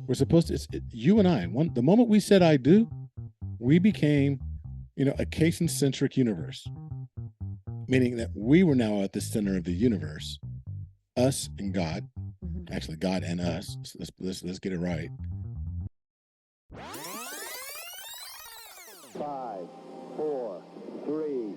We're supposed to, you and I, the moment we said I do, we became, a Cason-centric universe, meaning that we were now at the center of the universe, us and God, actually God and us. So let's get it right. 5, 4, 3,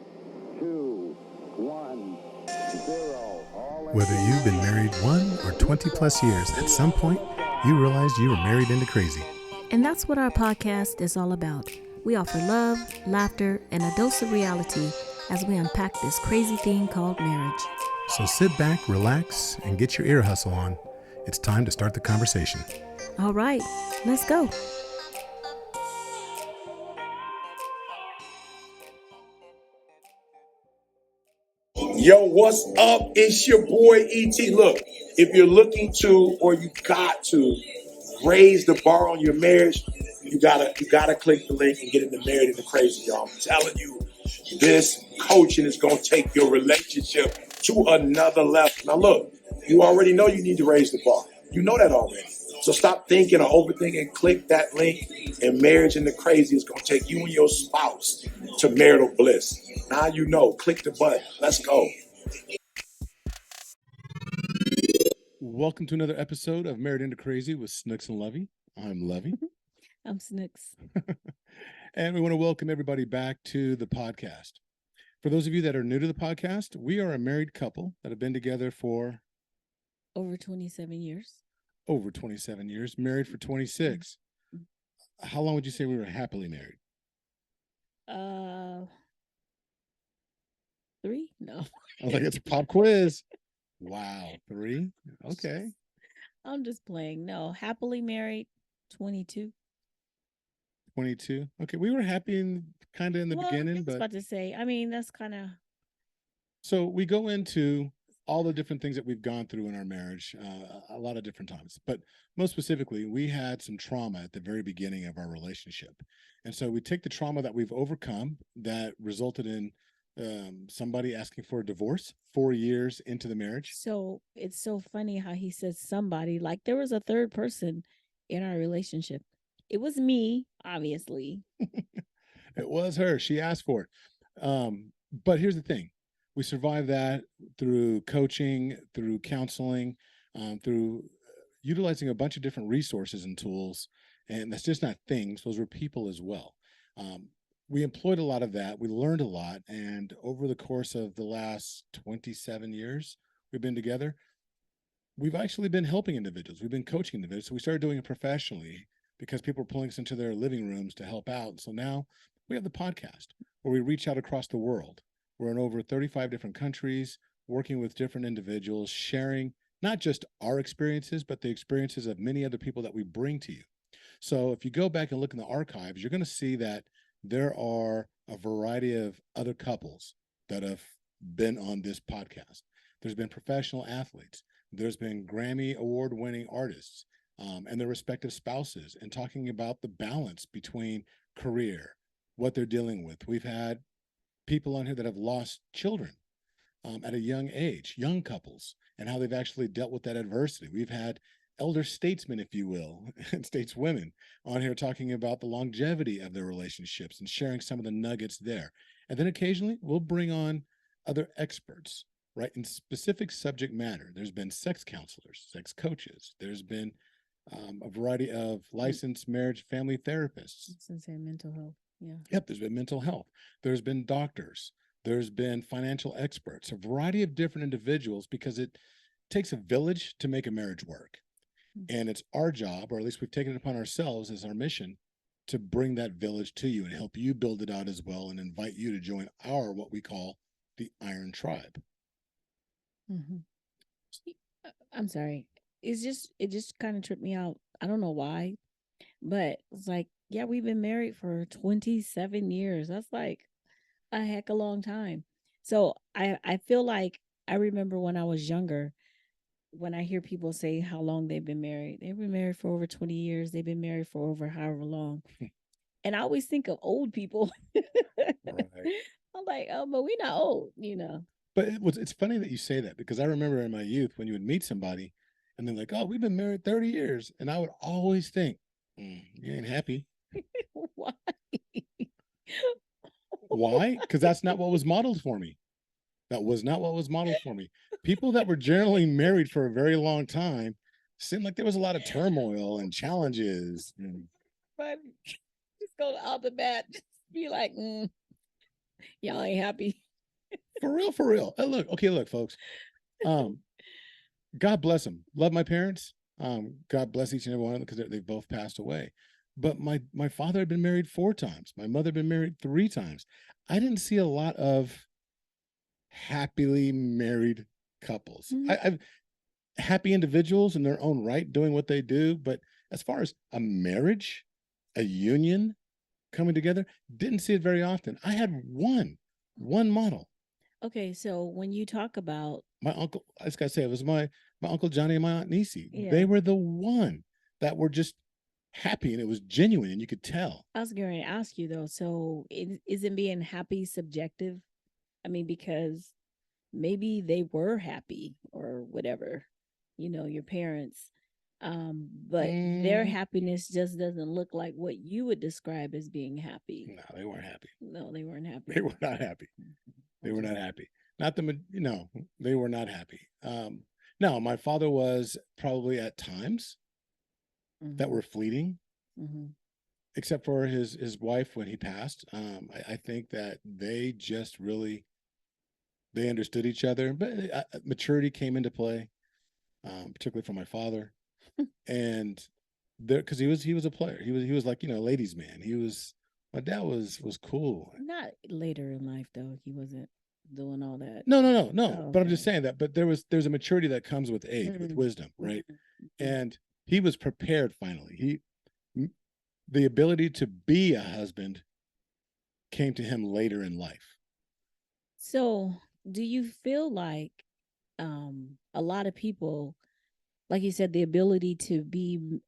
2, 1, 0. Whether you've been married 1 or 20 plus years, at some point, you realized you were married into crazy. And that's what our podcast is all about. We offer love, laughter, and a dose of reality as we unpack this crazy thing called marriage. So sit back, relax, and get your ear hustle on. It's time to start the conversation. All right, let's go. Yo, what's up? It's your boy ET. Look, if you're looking to or you got to raise the bar on your marriage, you gotta click the link and get into Married into Crazy, y'all. I'm telling you, this coaching is gonna take your relationship to another level. Now look, you already know you need to raise the bar. You know that already. So stop thinking or overthinking. Click that link, and Marriage into Crazy is gonna take you and your spouse to marital bliss. Now you know. Click the button. Let's go. Welcome to another episode of Married into Crazy with Snooks and Lovey. I'm Lovey. I'm Snooks. And we want to welcome everybody back to the podcast. For those of you that are new to the podcast, we are a married couple that have been together for Over 27 years. over 27 years, married for 26. How long would you say we were happily married? 3? No. I was like, it's a pop quiz. Wow, 3? Okay. I'm just playing. No, happily married, 22. 22. Okay, we were happy kind of in the beginning, I was about to say, that's kind of... So we go into all the different things that we've gone through in our marriage a lot of different times. But most specifically, we had some trauma at the very beginning of our relationship. And so we take the trauma that we've overcome that resulted in somebody asking for a divorce 4 years into the marriage. So it's so funny how he says somebody, like there was a third person in our relationship. It was me, obviously. It was her. She asked for it. But here's the thing. We survived that through coaching, through counseling, through utilizing a bunch of different resources and tools. And that's just not things. Those were people as well. We employed a lot of that. We learned a lot. And over the course of the last 27 years we've been together, we've actually been helping individuals. We've been coaching individuals. So we started doing it professionally because people were pulling us into their living rooms to help out. So now we have the podcast where we reach out across the world. We're in over 35 different countries, working with different individuals, sharing not just our experiences, but the experiences of many other people that we bring to you. So if you go back and look in the archives, you're going to see that there are a variety of other couples that have been on this podcast. There's been professional athletes. There's been Grammy award-winning artists and their respective spouses, and talking about the balance between career, what they're dealing with. We've had people on here that have lost children at a young age, young couples, and how they've actually dealt with that adversity. We've had elder statesmen, if you will, and stateswomen on here talking about the longevity of their relationships and sharing some of the nuggets there. And then occasionally we'll bring on other experts, right, in specific subject matter. There's been sex counselors, sex coaches. There's been a variety of licensed marriage family therapists. Since mental health. Yeah. Yep, there's been mental health. There's been doctors. There's been financial experts, a variety of different individuals, because it takes a village to make a marriage work. And it's our job, or at least we've taken it upon ourselves as our mission, to bring that village to you and help you build it out as well, and invite you to join our, what we call the Iron Tribe. I'm sorry. It just kind of tripped me out. I don't know why, but it's like, yeah, we've been married for 27 years. That's like a heck of a long time. So I feel like I remember when I was younger, when I hear people say how long they've been married for over 20 years. They've been married for over however long. And I always think of old people. Right. I'm like, oh, but we're not old, But it's funny that you say that, because I remember in my youth when you would meet somebody And they're like, oh, we've been married 30 years. And I would always think, you ain't happy. Why? Why? Because that's not what was modeled for me. That was not what was modeled for me. People that were generally married for a very long time seemed like there was a lot of turmoil and challenges. But just go out the bat, just be like, y'all ain't happy. For real, for real. Look, folks. God bless them. Love my parents. God bless each and every one of them because they both passed away. But my father had been married 4 times. My mother had been married 3 times. I didn't see a lot of happily married couples. I've happy individuals in their own right doing what they do, but as far as a marriage, a union coming together, didn't see it very often. I had one model. Okay, so when you talk about My uncle, I just gotta say, it was my Uncle Johnny and my Aunt Nisi. Yeah. They were the one that were just happy, and it was genuine, and you could tell. I was going to ask you though, so isn't being happy subjective? I mean, because maybe they were happy or whatever, your parents, but their happiness just doesn't look like what you would describe as being happy. No, they weren't happy. No, they weren't happy. They were not happy. They were not happy. Not the, they were not happy. No, my father was probably at times that were fleeting, except for his wife when he passed. I think that they just really, they understood each other, but maturity came into play, particularly for my father. And there, because he was a player. He was like, ladies' man. My dad was cool. Not later in life though. He wasn't doing all that. No. Oh, But I'm just okay. saying that. But there's a maturity that comes with age, with wisdom, right? And he was prepared finally. The ability to be a husband came to him later in life. So, do you feel like a lot of people, like you said, the ability to be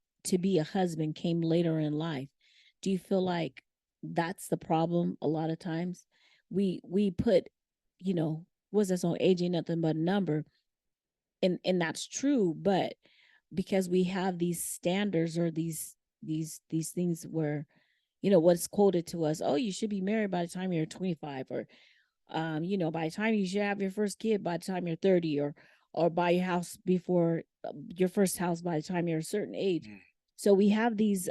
a husband came later in life? Do you feel like that's the problem a lot of times? We put, what's that song, age ain't nothing but a number, and that's true, but because we have these standards or these things where, what's quoted to us, oh, you should be married by the time you're 25, or by the time you should have your first kid by the time you're 30, or buy your house before your first house by the time you're a certain age. So we have these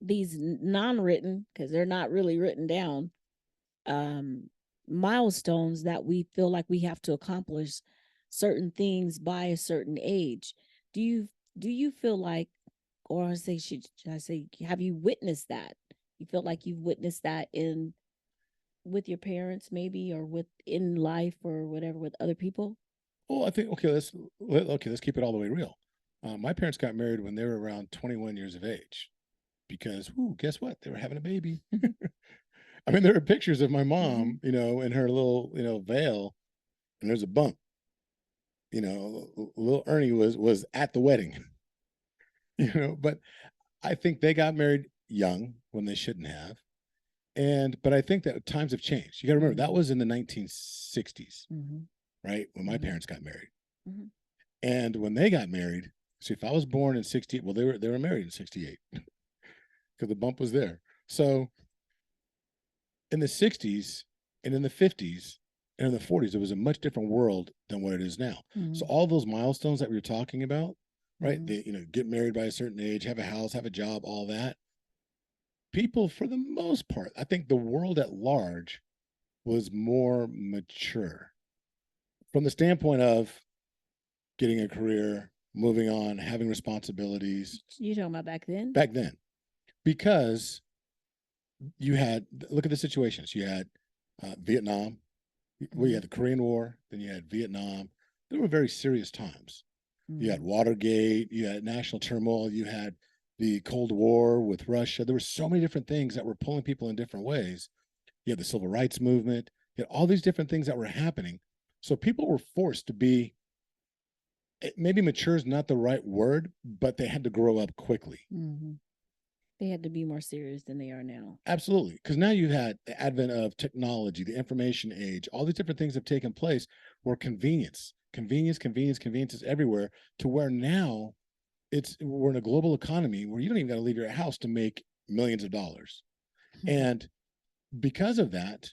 non-written, because they're not really written down, milestones that we feel like we have to accomplish certain things by a certain age. Do you feel like, or should I say, have you witnessed that? You feel like you've witnessed that with your parents, maybe, or in life or whatever, with other people? Well, I think let's keep it all the way real. My parents got married when they were around 21 years of age, because guess what? They were having a baby. I mean, there are pictures of my mom, in her little, veil, and there's a bump. Little Ernie was at the wedding. But I think they got married young when they shouldn't have. But I think that times have changed. You got to remember, that was in the 1960s, right? When my parents got married. And when they got married, see, if I was born in 68, well, they were married in 68 because the bump was there. So in the 60s and in the 50s and in the 40s, it was a much different world than what it is now. So all those milestones that we were talking about, right? They, get married by a certain age, have a house, have a job, all that. People, for the most part, I think the world at large was more mature from the standpoint of getting a career, moving on, having responsibilities. You talking about back then? Back then, because you had, look at the situations. You had Vietnam, well, you had the Korean War, then you had Vietnam. They were very serious times. You had Watergate, you had national turmoil, you had the Cold War with Russia. There were so many different things that were pulling people in different ways. You had the civil rights movement. You had all these different things that were happening. So people were forced to be, maybe mature is not the right word, but they had to grow up quickly. They had to be more serious than they are now. Absolutely. Because now you've had the advent of technology, the information age, all these different things have taken place where convenience is everywhere, to where now we're in a global economy where you don't even got to leave your house to make millions of dollars. And because of that,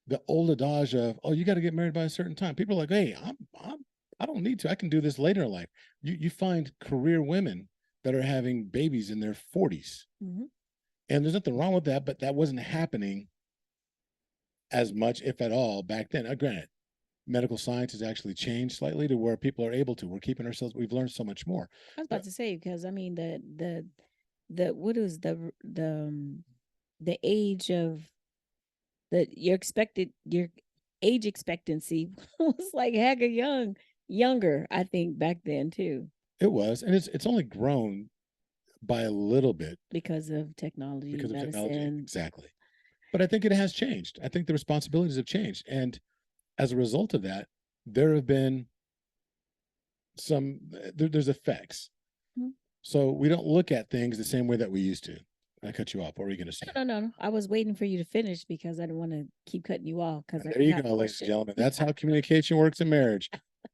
the old adage of, oh, you got to get married by a certain time. People are like, hey, I don't need to. I can do this later in life. You find career women that are having babies in their 40s. Mhm. And there's nothing wrong with that, but that wasn't happening as much, if at all, back then. Granted, medical science has actually changed slightly to where people are able to. We're keeping ourselves. We've learned so much more. I was about to say, because I mean the what is the age of your age expectancy was like heck of younger, I think, back then too, It was, and it's only grown by a little bit because of technology, because of technology. medicine. Exactly. But I think it has changed. I think the responsibilities have changed. And as a result of that, there have been there's effects. Mhm. So we don't look at things the same way that we used to. I cut you off. What were you going to say? No. I was waiting for you to finish because I didn't want to keep cutting you off. Because There you go, ladies and gentlemen. That's how communication works in marriage.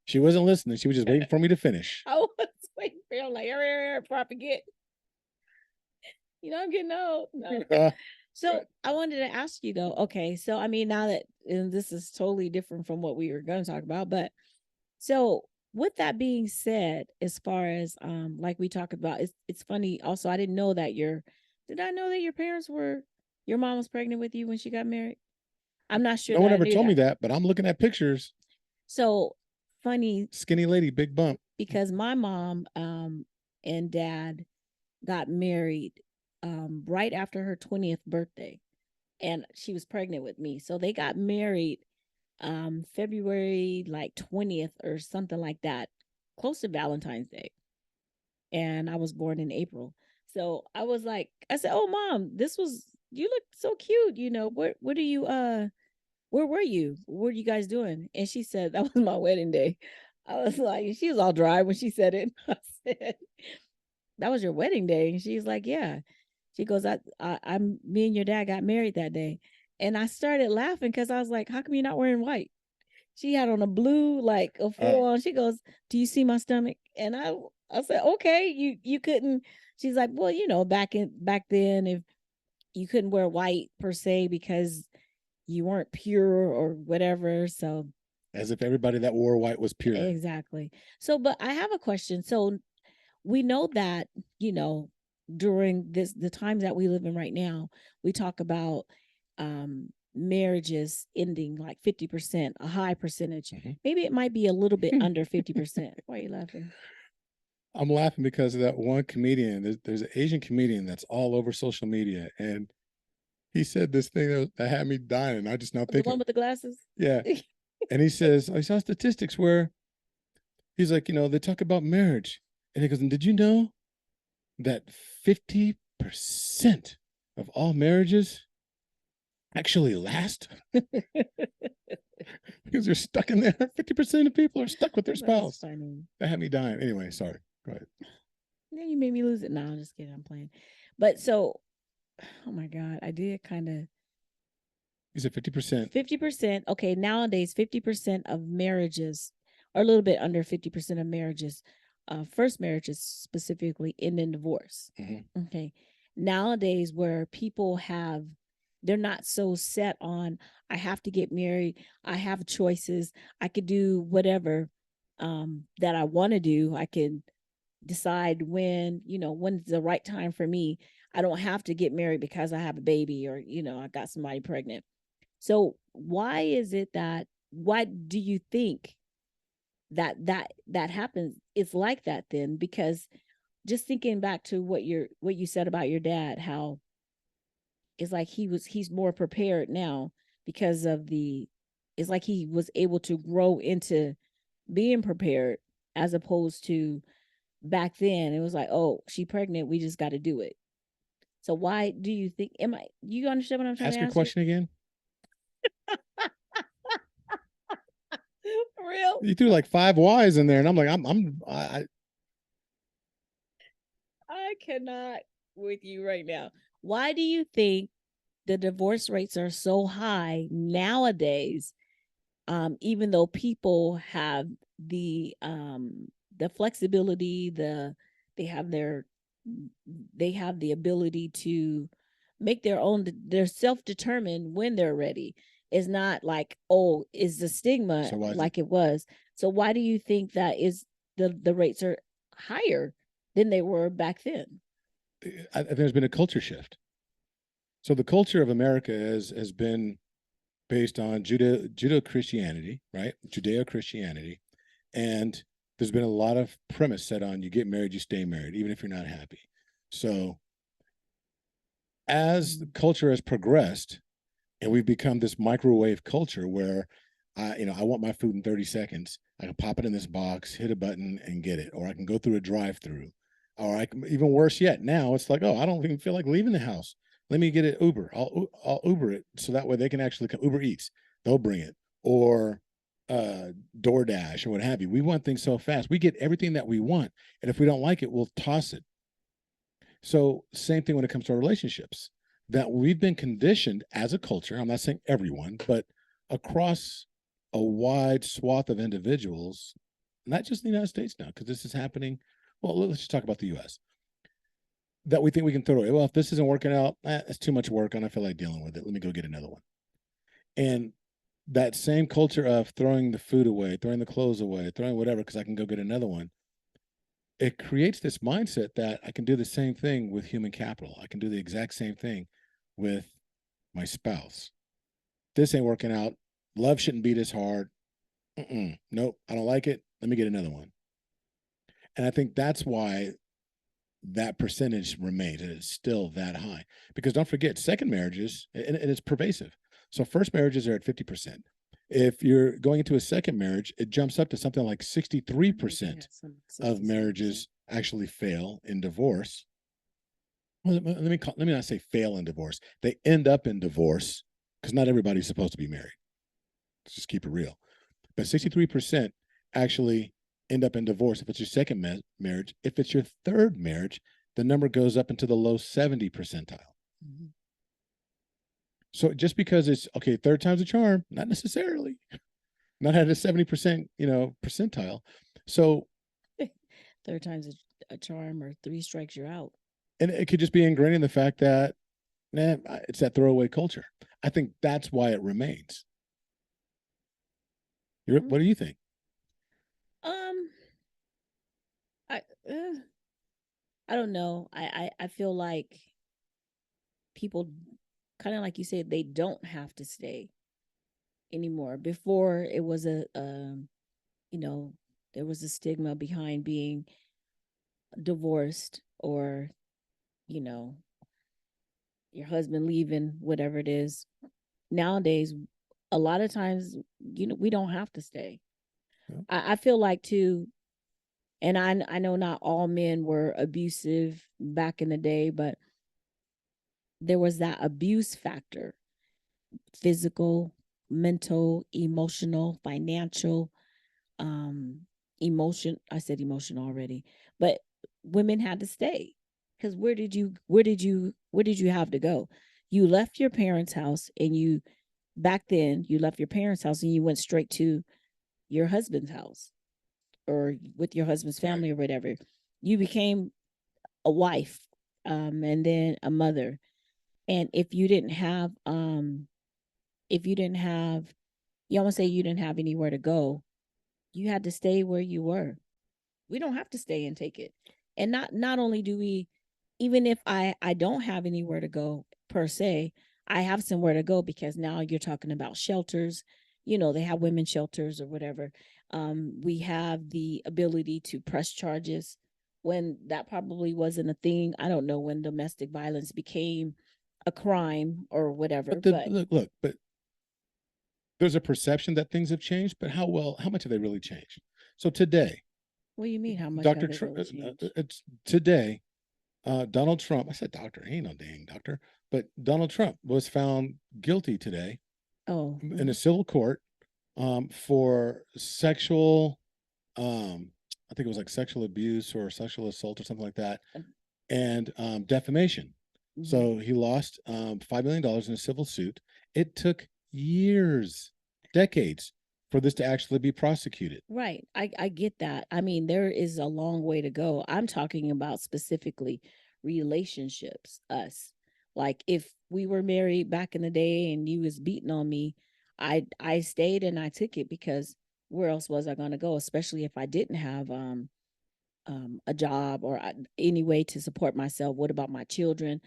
She wasn't listening. She was just waiting for me to finish. I was waiting for you. I'm like, before I forget. I'm getting old. No. So I wanted to ask you though. Okay, so I mean, now that and this is totally different from what we were going to talk about, but so with that being said, as far as like we talked about, it's funny. Also, I didn't know that did I know that your mom was pregnant with you when she got married? I'm not sure. No one that I ever knew told me that. that, but I'm looking at pictures. So funny Skinny lady, big bump. because my mom and dad got married right after her 20th birthday, and she was pregnant with me. So they got married February like 20th or something like that, close to Valentine's Day. And I was born in April. So I said, "Oh mom, you look so cute, what are you where were you? What are you guys doing?" And she said that was my wedding day. I was like, she was all dry when she said it. I said, "That was your wedding day?" And she's like, "Yeah." She goes, I'm me and your dad got married that day." And I started laughing because I was like, "How come you're not wearing white?" She had on a blue, like a full on. She goes, "Do you see my stomach?" And I said, "Okay, you couldn't." She's like, "Well, back then, if you couldn't wear white per se because you weren't pure or whatever." So As if everybody that wore white was pure. exactly. So, but I have a question. So we know that, during the times that we live in right now, we talk about marriages ending like 50%, a high percentage. Maybe it might be a little bit under 50%. Why are you laughing? I'm laughing because of that one comedian. There's an Asian comedian that's all over social media, and he said this thing that had me dying. And I just now The thinking, one with the glasses? yeah. And he says, I saw statistics where he's like, they talk about marriage, and he goes, "And did you know that 50% of all marriages actually last?" Because they're stuck in there. 50% of people are stuck with their spouse. That's funny. That had me dying. Anyway, sorry. Go ahead. Then you made me lose it. No, I'm just kidding. I'm playing. But so, oh my God, I did kind of. You said 50%. 50%. Okay, nowadays, 50% of marriages, or a little bit under 50% of marriages, first marriages specifically, end in divorce. Okay. Nowadays, where people they're not so set on, I have to get married, I have choices, I could do whatever that I want to do. I can decide when's the right time for me. I don't have to get married because I have a baby or, I got somebody pregnant. So why do you think that happens? It's like that then, because just thinking back to what you said about your dad, how it's like he's more prepared now because it's like he was able to grow into being prepared, as opposed to back then it was like, oh, she pregnant, we just got to do it. So why do you think, you understand what I'm trying Ask to your ask question again. For real? You threw like 5 Y's in there, and I'm like, I cannot. with you right now. Why do you think the divorce rates are so high nowadays? Even though people have the flexibility, they have their they have the ability to make their own, they're self-determined when they're ready. It's not like, oh, is the stigma So why is it? like it was. So why do you think that is the rates are higher than they were back then? I think there's been a culture shift. So the culture of America has been based on Judeo Christianity, right? Judeo Christianity, and there's been a lot of premise set on you get married, you stay married, even if you're not happy. So as the culture has progressed, and we've become this microwave culture where I want my food in 30 seconds. I can pop it in this box, hit a button, and get it, or I can go through a drive-through, or I can, even worse yet, now it's like, oh, I don't even feel like leaving the house. Let me get it Uber. I'll Uber it so that way they can actually come. Uber Eats, they'll bring it, or DoorDash or what have you. We want things so fast. We get everything that we want, and if we don't like it, we'll toss it. So same thing when it comes to our relationships, that we've been conditioned as a culture. I'm not saying everyone, but across a wide swath of individuals, not just in the United States now, because this is happening. Well, let's just talk about the U.S. That we think we can throw away. Well, if this isn't working out, it's too much work, and I feel like dealing with it. Let me go get another one. And that same culture of throwing the food away, throwing the clothes away, throwing whatever because I can go get another one, it creates this mindset that I can do the same thing with human capital. I can do the exact same thing with my spouse. This ain't working out. Love shouldn't be this hard. Nope, I don't like it. Let me get another one. And I think that's why that percentage remains and it's still that high. Because don't forget, second marriages, and it's pervasive. So first marriages are at 50%. If you're going into a second marriage, it jumps up to something like 63% of marriages actually fail in divorce. Well, let me not say fail in divorce. They end up in divorce because not everybody's supposed to be married. Let's just keep it real. But 63% actually end up in divorce if it's your second marriage. If it's your third marriage, the number goes up into the low 70 percentile. Mm-hmm. So just because it's okay, third time's a charm, not necessarily. Not at a 70%, percentile. So third time's a charm, or three strikes you're out. And it could just be ingrained in the fact that, it's that throwaway culture. I think that's why it remains. What do you think? I don't know. I feel like people, kind of like you said, they don't have to stay anymore. Before, it was there was a stigma behind being divorced, or your husband leaving, whatever it is. Nowadays, a lot of times, we don't have to stay. Yeah. I feel like too, and I know not all men were abusive back in the day, but there was that abuse factor: physical, mental, emotional, financial, emotion. I said emotion already, but women had to stay, because where did you have to go? You left your parents' house, and back then you left your parents' house and you went straight to your husband's house, or with your husband's family, or whatever. You became a wife, and then a mother. And if you didn't have you almost say you didn't have anywhere to go, you had to stay where you were. We don't have to stay and take it. And not only do we, even if I don't have anywhere to go per se, I have somewhere to go, because now you're talking about shelters. They have women's shelters or whatever. We have the ability to press charges when that probably wasn't a thing. I don't know when domestic violence became a crime or whatever. But but there's a perception that things have changed, but how much have they really changed? So today, what do you mean? How much? Dr. Trump, it's today. Donald Trump. I said doctor. He ain't no dang doctor. But Donald Trump was found guilty today. Oh, in a civil court, for sexual. I think it was like sexual abuse or sexual assault or something like that. and defamation. Mhm. So he lost $5 million in a civil suit. It took years, decades for this to actually be prosecuted. Right. I get that. I mean, there is a long way to go. I'm talking about specifically relationships, us. Like if we were married back in the day and you was beating on me, I stayed and I took it because where else was I going to go, especially if I didn't have a job or any way to support myself. What about my children?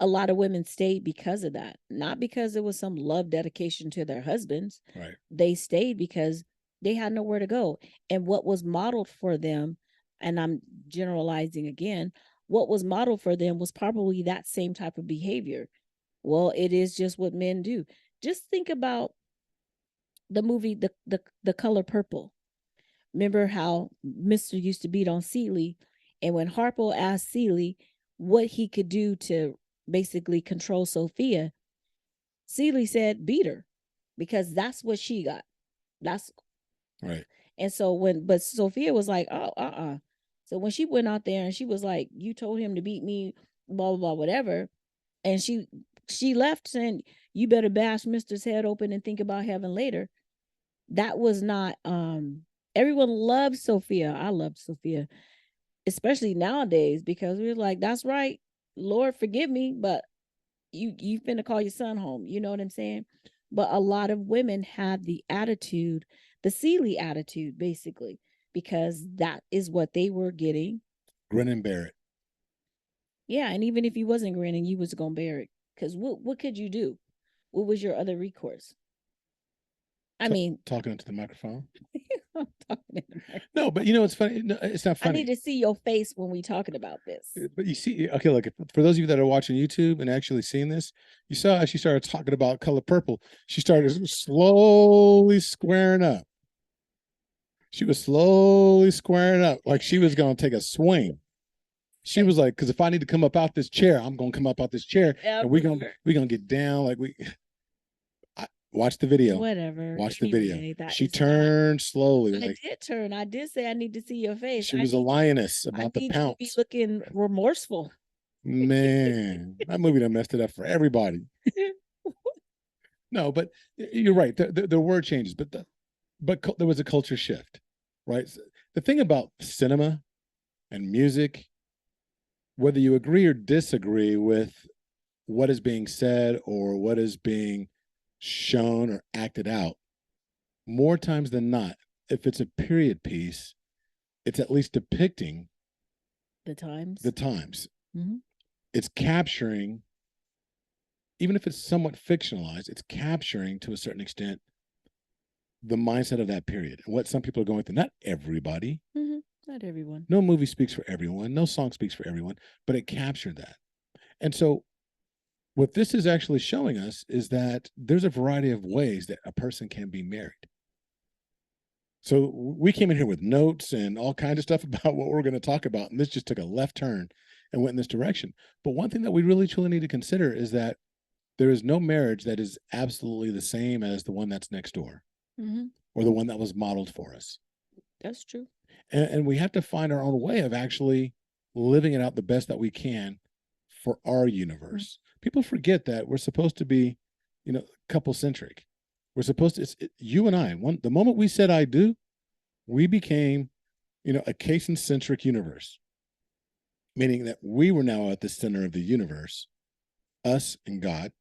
A lot of women stayed because of that, not because it was some love dedication to their husbands. Right. They stayed because they had nowhere to go. And what was modeled for them, and I'm generalizing again, what was modeled for them was probably that same type of behavior. Well, it is just what men do. Just think about the movie The Color Purple. Remember how Mr. used to beat on Celie, and when Harpo asked Celie what he could do to basically control Sophia, Celie said beat her because that's what she got. That's Right. and so but Sophia was like, oh, So when she went out there and she was like, you told him to beat me, blah blah blah, whatever, and she left saying, you better bash Mister's head open and think about heaven later. That was not everyone loved Sophia. I loved Sophia, especially nowadays, because we were like, that's right, Lord forgive me, but you finna call your son home. You know what I'm saying? But a lot of women have the attitude, the Celie attitude, basically, because that is what they were getting. Grin and bear it. Yeah, and even if you wasn't grinning, you was gonna bear it. Because what could you do? What was your other recourse? I mean, Talking into the microphone. I'm talking in the mic. No, but you know it's funny. No, it's not I need funny. to see your face when we talking about this. But you see, okay, look, for those of you that are watching YouTube and actually seeing this, you saw as she started talking about Color Purple, she started slowly squaring up. She was slowly squaring up like she was going to take a swing. She was like, because if I need to come up out this chair, I'm going to come up out this chair, and we're gonna get down like we. Watch the video. Whatever. Watch the video. Anyway, that She is turned slowly. I Like did turn. I did say I need to see your face. she was a lioness I about to need you to be pounce. looking remorseful. Man, that movie done messed it up for everybody. No, but you're right. The word changes, but there was a culture shift, right? The thing about cinema and music, whether you agree or disagree with what is being said or what is being shown or acted out, more times than not, if it's a period piece, it's at least depicting The times. the times. Mhm. It's capturing, even if it's somewhat fictionalized, it's capturing to a certain extent the mindset of that period and what some people are going through. Not everybody. Not everyone. No movie speaks for everyone. No song speaks for everyone, but it captured that. And so what this is actually showing us is that there's a variety of ways that a person can be married. So we came in here with notes and all kinds of stuff about what we're going to talk about, and this just took a left turn and went in this direction. But one thing that we really truly need to consider is that there is no marriage that is absolutely the same as the one that's next door or the one that was modeled for us. That's true. And we have to find our own way of actually living it out the best that we can for our universe. People forget that we're supposed to be, couple centric. We're supposed to, you and I, the moment we said I do, we became, a Cason-centric universe, meaning that we were now at the center of the universe, us and God,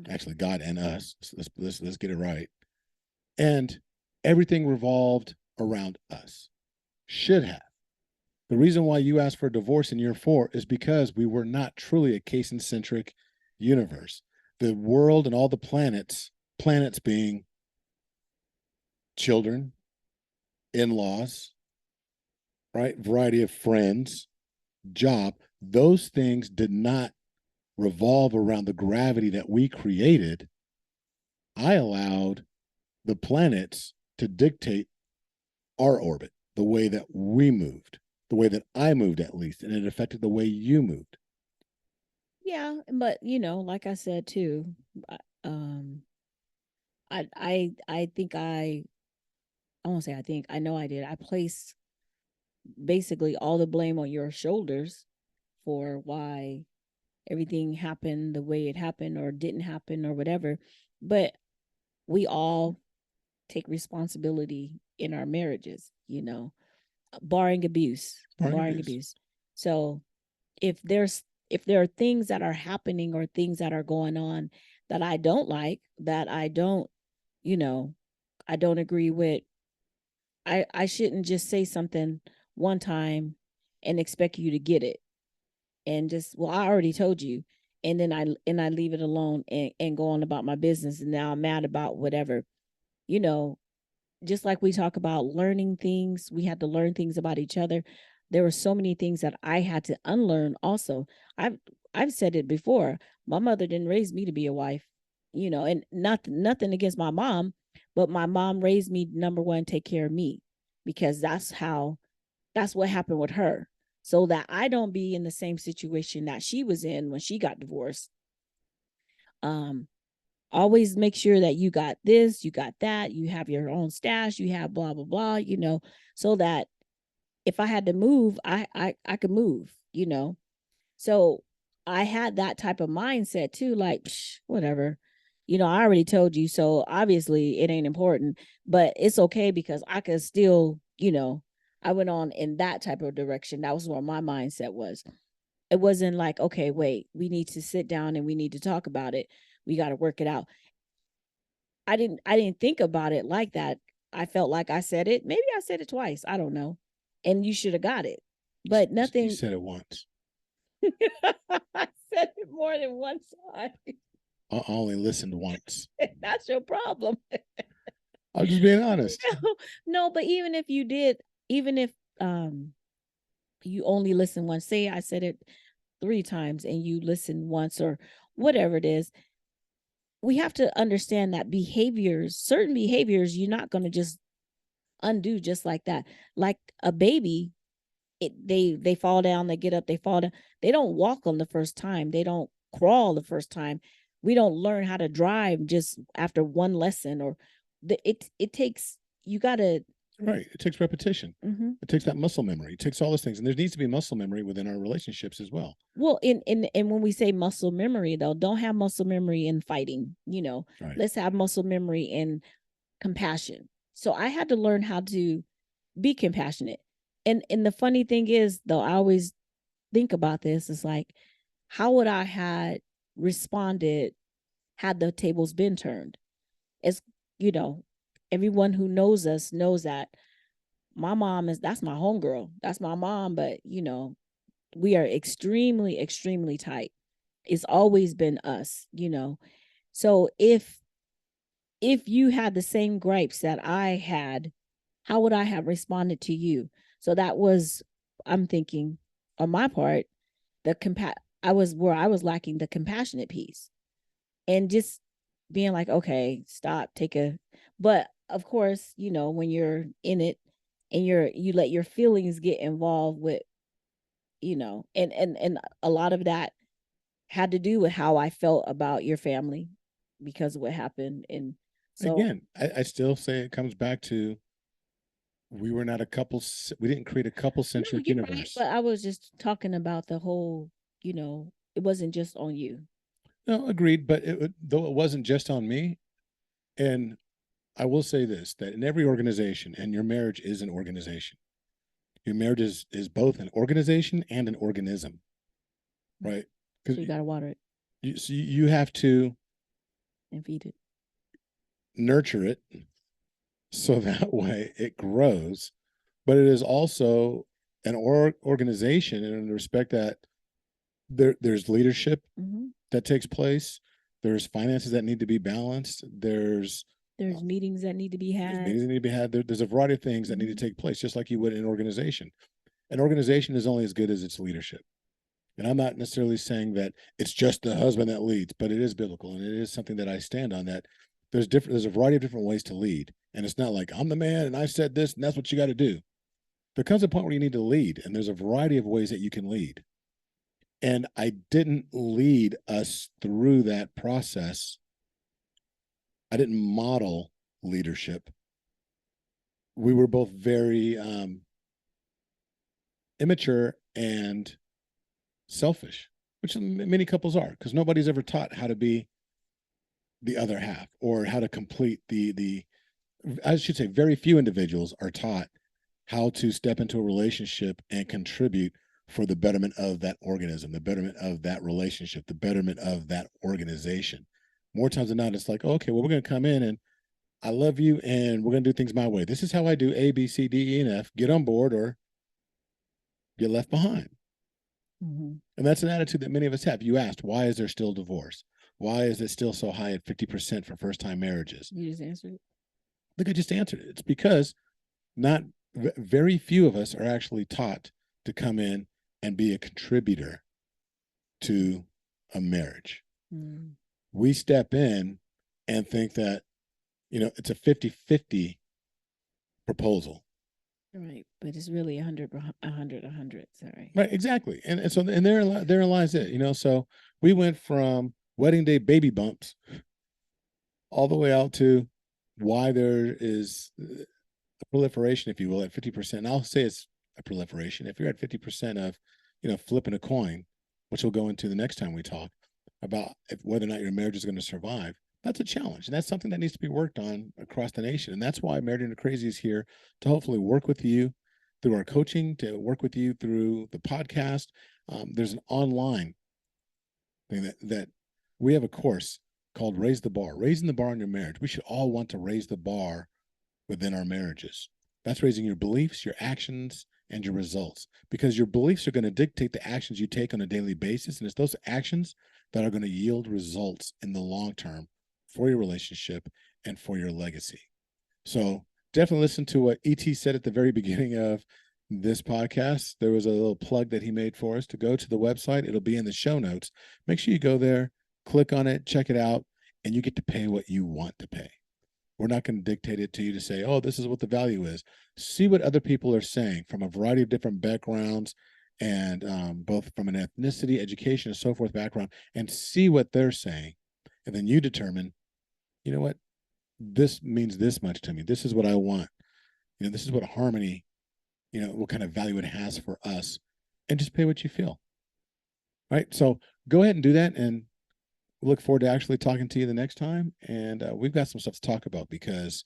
actually God and us. So let's get it right. And everything revolved around us. Should have. The reason why you asked for a divorce in year 4 is because we were not truly a Cason-centric universe. The world and all the planets being children, in-laws, right? Variety of friends, job. Those things did not revolve around the gravity that we created. I allowed the planets to dictate our orbit, the way that we moved, the way that I moved at least, and it affected the way you moved. Yeah, but like I said too, I think I won't say I think, I know I did. I placed basically all the blame on your shoulders for why everything happened the way it happened or didn't happen or whatever. But we all take responsibility in our marriages, barring abuse, barring abuse. So if there are things that are happening or things that are going on that I don't like, that I don't, I don't agree with, I shouldn't just say something one time and expect you to get it and just, well, I already told you, and then I leave it alone and go on about my business, and now I'm mad about whatever. you know just like we talk about learning things, we had to learn things about each other. There were so many things that I had to unlearn also. I've said it before. My mother didn't raise me to be a wife, and nothing against my mom, but my mom raised me, number one, take care of me, because that's what happened with her, so that I don't be in the same situation that she was in when she got divorced. Um, always make sure that you got this, you got that, you have your own stash, you have blah blah blah, so that if I had to move, I could move. So I had that type of mindset too, like, whatever. I already told you, so obviously it ain't important, but it's okay because I could still, I went on in that type of direction. That was where my mindset was. It wasn't like, okay, wait, we need to sit down and we need to talk about it. We got to work it out. I didn't think about it like that. I felt like I said it. Maybe I said it twice. I don't know. And you should have got it. But You nothing. said it once. I said it more than one time. I only listened once. That's your problem. I'm just being honest. No, but even if you did, even if you only listen once, say I said it 3 times and you listen once or whatever it is, we have to understand that certain behaviors, you're not going to just undo just like that. Like a baby, they fall down, they get up, they fall down. They don't walk on the first time. They don't crawl the first time. We don't learn how to drive just after one lesson, or it takes, you got to. Right. It takes repetition. Mm-hmm. It takes that muscle memory. It takes all those things. And there needs to be muscle memory within our relationships as well. Well, and when we say muscle memory, though, don't have muscle memory in fighting. Right. Let's have muscle memory in compassion. So I had to learn how to be compassionate. And the funny thing is, though, I always think about this. It's like, how would I had responded had the tables been turned? As everyone who knows us knows that my mom that's my homegirl. That's my mom, but we are extremely, extremely tight. It's always been us. So if you had the same gripes that I had, how would I have responded to you? So that was, I'm thinking, on my part, I was lacking the compassionate piece, and just being like, okay, stop, but of course, when you're in it and you let your feelings get involved with, and a lot of that had to do with how I felt about your family because of what happened. And so, again, I still say it comes back to, we were not a couple. We didn't create a couple centric universe. Right, but I was just talking about the whole, it wasn't just on you. No, agreed. But though it wasn't just on me, and I will say this, that in every organization, and your marriage is an organization. Your marriage is both an organization and an organism, right? So you got to water it. So you have to and feed it, nurture it, so that way it grows. But it is also an organization in the respect that there's leadership that takes place. There's finances that need to be balanced. There's meetings that need to be had. There's a variety of things that need to take place, just like you would in an organization. An organization is only as good as its leadership. And I'm not necessarily saying that it's just the husband that leads, but it is biblical, and it is something that I stand on, that there's a variety of different ways to lead. And it's not like, I'm the man and I said this and that's what you got to do. There comes a point where you need to lead, and there's a variety of ways that you can lead. And I didn't lead us through that process. I didn't model leadership. We were both very immature and selfish, which many couples are, because nobody's ever taught how to be the other half or how to complete I should say very few individuals are taught how to step into a relationship and contribute for the betterment of that organism, the betterment of that relationship, the betterment of that organization. More times than not, it's like, oh, okay, well, we're going to come in and I love you and we're going to do things my way. This is how I do A, B, C, D, E, and F. Get on board or get left behind. Mm-hmm. And that's an attitude that many of us have. You asked, why is there still divorce? Why is it still so high at 50% for first-time marriages? You just answered it. I think I just answered it. It's because very few of us are actually taught to come in and be a contributor to a marriage. Mm. We step in and think that, it's a 50-50 proposal. Right. But it's really 100. Sorry. Right, exactly. And so therein lies it, so we went from wedding day baby bumps all the way out to why there is a proliferation, if you will, at 50%. And I'll say it's a proliferation. If you're at 50% of, flipping a coin, which we'll go into the next time we talk about whether or not your marriage is going to survive, that's a challenge. And that's something that needs to be worked on across the nation. And that's why Married into Crazy is here to hopefully work with you through our coaching, to work with you through the podcast. There's an online thing that we have a course called Raise the Bar, raising the bar on your marriage. We should all want to raise the bar within our marriages. That's raising your beliefs, your actions, and your results, because your beliefs are going to dictate the actions you take on a daily basis. And it's those actions that are going to yield results in the long term for your relationship and for your legacy. So definitely listen to what E.T. said at the very beginning of this podcast. There was a little plug that he made for us to go to the website. It'll be in the show notes. Make sure you go there, click on it, check it out, and you get to pay what you want to pay. We're not going to dictate it to you to say, oh, this is what the value is. See what other people are saying from a variety of different backgrounds, and both from an ethnicity, education, and so forth background, and see what they're saying. And then you determine, you know what, this means this much to me. This is what I want. This is what harmony, what kind of value it has for us, and just pay what you feel. Right. So go ahead and do that. And we look forward to actually talking to you the next time. And we've got some stuff to talk about, because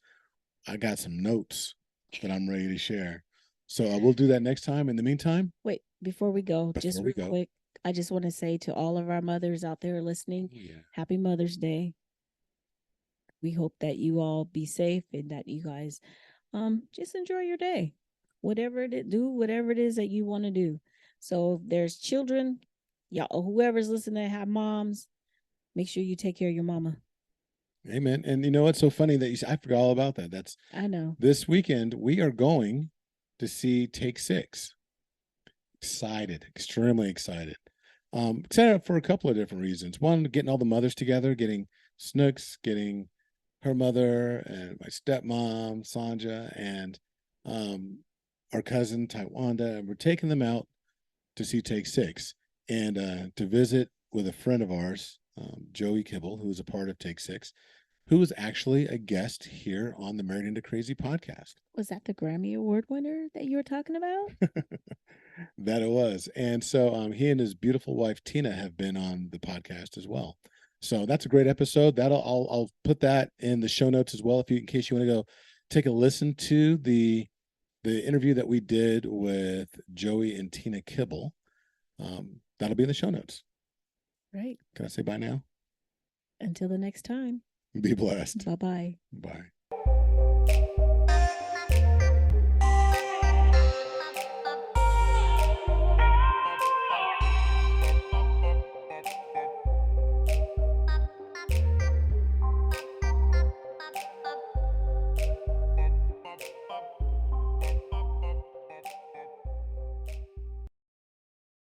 I got some notes that I'm ready to share. So we'll do that next time. In the meantime, wait, before we go, just real quick, I just want to say to all of our mothers out there listening, Happy Mother's Day. We hope that you all be safe and that you guys just enjoy your day. Whatever it is that you want to do. So if there's children, y'all, whoever's listening that have moms, make sure you take care of your mama. Amen. And you know what's so funny that I forgot all about that. I know. This weekend we are going to see Take 6. Excited, extremely excited. Excited for a couple of different reasons. One, getting all the mothers together, getting Snooks, getting her mother and my stepmom, Sanja, and our cousin, Taiwanda, and we're taking them out to see Take 6 and to visit with a friend of ours, Joey Kibble, who is a part of Take 6, who was actually a guest here on the Married into Crazy podcast. Was that the Grammy Award winner that you were talking about? That it was. And so he and his beautiful wife, Tina, have been on the podcast as well. So that's a great episode. I'll put that in the show notes as well, in case you want to go take a listen to the interview that we did with Joey and Tina Kibble. That'll be in the show notes. Right. Can I say bye now? Until the next time. Be blessed. Bye-bye. Bye.